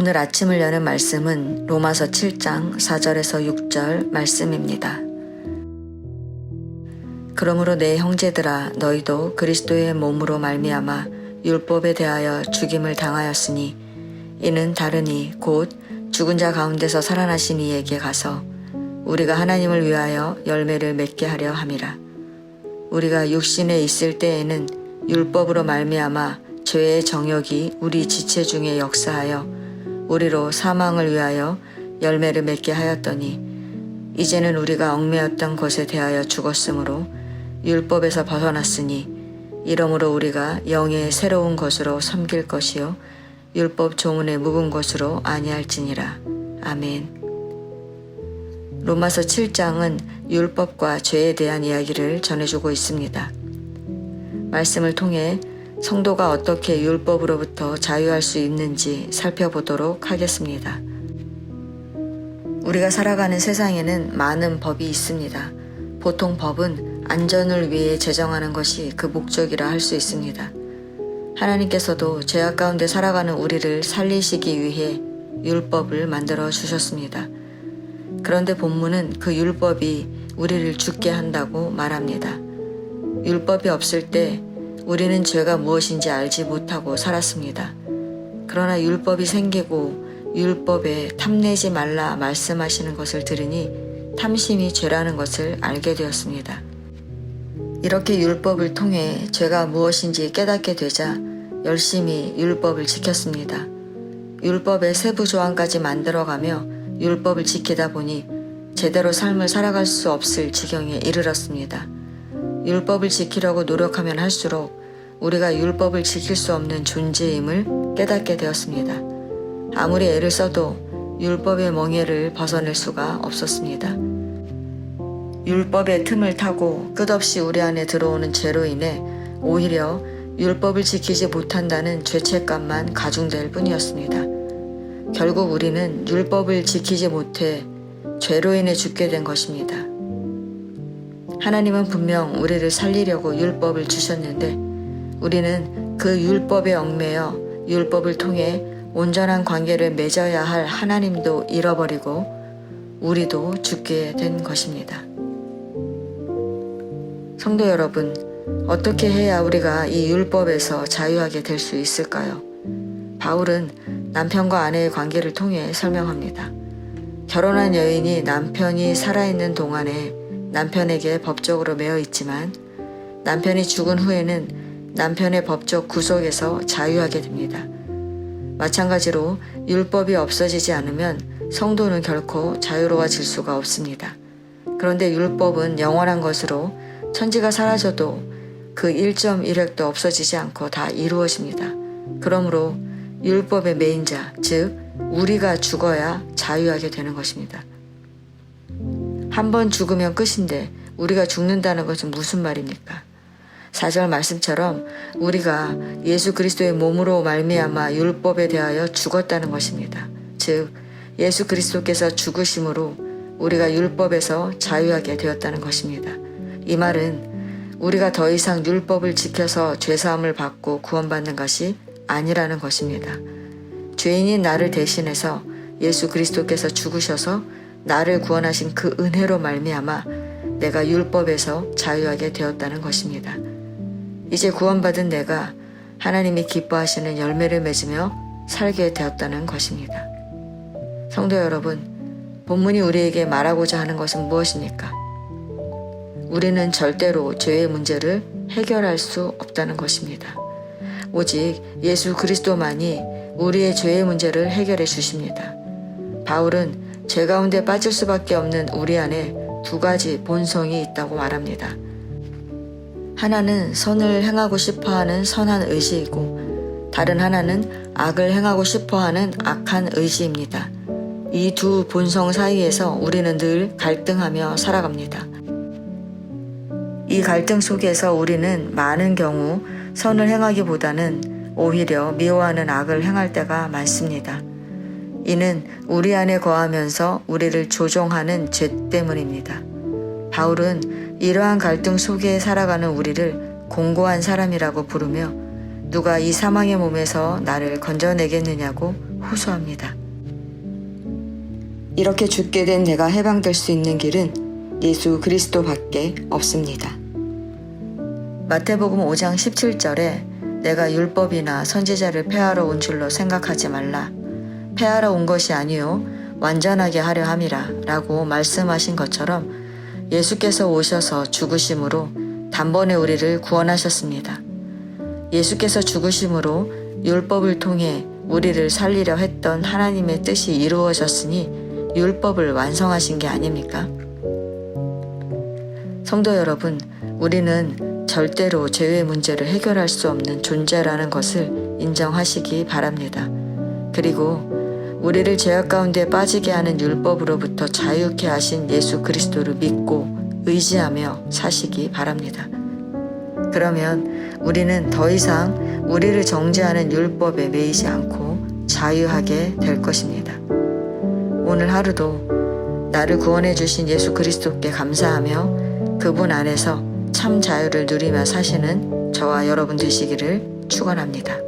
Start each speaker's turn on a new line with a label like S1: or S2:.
S1: 오늘 아침을 여는 말씀은 로마서 7장 4절에서 6절 말씀입니다. 그러므로 내 형제들아 너희도 그리스도의 몸으로 말미암아 율법에 대하여 죽임을 당하였으니 이는 다르니 곧 죽은 자 가운데서 살아나신 이에게 가서 우리가 하나님을 위하여 열매를 맺게 하려 함이라. 우리가 육신에 있을 때에는 율법으로 말미암아 죄의 정욕이 우리 지체 중에 역사하여 우리로 사망을 위하여 열매를 맺게 하였더니 이제는 우리가 얽매였던 것에 대하여 죽었으므로 율법에서 벗어났으니 이러므로 우리가 영의 새로운 것으로 섬길 것이요 율법 조문에 묵은 것으로 아니할지니라. 아멘. 로마서 7장은 율법과 죄에 대한 이야기를 전해주고 있습니다. 말씀을 통해 성도가 어떻게 율법으로부터 자유할 수 있는지 살펴보도록 하겠습니다. 우리가 살아가는 세상에는 많은 법이 있습니다. 보통 법은 안전을 위해 제정하는 것이 그 목적이라 할 수 있습니다. 하나님께서도 죄악 가운데 살아가는 우리를 살리시기 위해 율법을 만들어 주셨습니다. 그런데 본문은 그 율법이 우리를 죽게 한다고 말합니다. 율법이 없을 때 우리는 죄가 무엇인지 알지 못하고 살았습니다. 그러나 율법이 생기고 율법에 탐내지 말라 말씀하시는 것을 들으니 탐심이 죄라는 것을 알게 되었습니다. 이렇게 율법을 통해 죄가 무엇인지 깨닫게 되자 열심히 율법을 지켰습니다. 율법의 세부 조항까지 만들어가며 율법을 지키다 보니 제대로 삶을 살아갈 수 없을 지경에 이르렀습니다. 율법을 지키려고 노력하면 할수록 우리가 율법을 지킬 수 없는 존재임을 깨닫게 되었습니다. 아무리 애를 써도 율법의 멍에를 벗어낼 수가 없었습니다. 율법의 틈을 타고 끝없이 우리 안에 들어오는 죄로 인해 오히려 율법을 지키지 못한다는 죄책감만 가중될 뿐이었습니다. 결국 우리는 율법을 지키지 못해 죄로 인해 죽게 된 것입니다. 하나님은 분명 우리를 살리려고 율법을 주셨는데 우리는 그 율법에 얽매여 율법을 통해 온전한 관계를 맺어야 할 하나님도 잃어버리고 우리도 죽게 된 것입니다. 성도 여러분, 어떻게 해야 우리가 이 율법에서 자유하게 될 수 있을까요? 바울은 남편과 아내의 관계를 통해 설명합니다. 결혼한 여인이 남편이 살아있는 동안에 남편에게 법적으로 매여 있지만 남편이 죽은 후에는 남편의 법적 구속에서 자유하게 됩니다. 마찬가지로 율법이 없어지지 않으면 성도는 결코 자유로워질 수가 없습니다. 그런데 율법은 영원한 것으로 천지가 사라져도 그 1.1획도 없어지지 않고 다 이루어집니다. 그러므로 율법의 매인 자, 즉 우리가 죽어야 자유하게 되는 것입니다. 한 번 죽으면 끝인데 우리가 죽는다는 것은 무슨 말입니까? 4절 말씀처럼 우리가 예수 그리스도의 몸으로 말미암아 율법에 대하여 죽었다는 것입니다. 즉 예수 그리스도께서 죽으심으로 우리가 율법에서 자유하게 되었다는 것입니다. 이 말은 우리가 더 이상 율법을 지켜서 죄사함을 받고 구원받는 것이 아니라는 것입니다. 죄인인 나를 대신해서 예수 그리스도께서 죽으셔서 나를 구원하신 그 은혜로 말미암아 내가 율법에서 자유하게 되었다는 것입니다. 이제 구원받은 내가 하나님이 기뻐하시는 열매를 맺으며 살게 되었다는 것입니다. 성도 여러분, 본문이 우리에게 말하고자 하는 것은 무엇입니까? 우리는 절대로 죄의 문제를 해결할 수 없다는 것입니다. 오직 예수 그리스도만이 우리의 죄의 문제를 해결해 주십니다. 바울은 죄 가운데 빠질 수밖에 없는 우리 안에 두 가지 본성이 있다고 말합니다. 하나는 선을 행하고 싶어하는 선한 의지이고 다른 하나는 악을 행하고 싶어하는 악한 의지입니다. 이 두 본성 사이에서 우리는 늘 갈등하며 살아갑니다. 이 갈등 속에서 우리는 많은 경우 선을 행하기보다는 오히려 미워하는 악을 행할 때가 많습니다. 이는 우리 안에 거하면서 우리를 조종하는 죄 때문입니다. 바울은 이러한 갈등 속에 살아가는 우리를 공고한 사람이라고 부르며 누가 이 사망의 몸에서 나를 건져내겠느냐고 호소합니다. 이렇게 죽게 된 내가 해방될 수 있는 길은 예수 그리스도밖에 없습니다. 마태복음 5장 17절에 내가 율법이나 선지자를 폐하러 온 줄로 생각하지 말라. 폐하러 온 것이 아니요 완전하게 하려 함이라 라고 말씀하신 것처럼 예수께서 오셔서 죽으심으로 단번에 우리를 구원하셨습니다. 예수께서 죽으심으로 율법을 통해 우리를 살리려 했던 하나님의 뜻이 이루어졌으니 율법을 완성하신 게 아닙니까? 성도 여러분, 우리는 절대로 죄의 문제를 해결할 수 없는 존재라는 것을 인정하시기 바랍니다. 그리고 우리를 죄악 가운데 빠지게 하는 율법으로부터 자유케 하신 예수 그리스도를 믿고 의지하며 사시기 바랍니다. 그러면 우리는 더 이상 우리를 정죄하는 율법에 매이지 않고 자유하게 될 것입니다. 오늘 하루도 나를 구원해 주신 예수 그리스도께 감사하며 그분 안에서 참 자유를 누리며 사시는 저와 여러분 되시기를 축원합니다.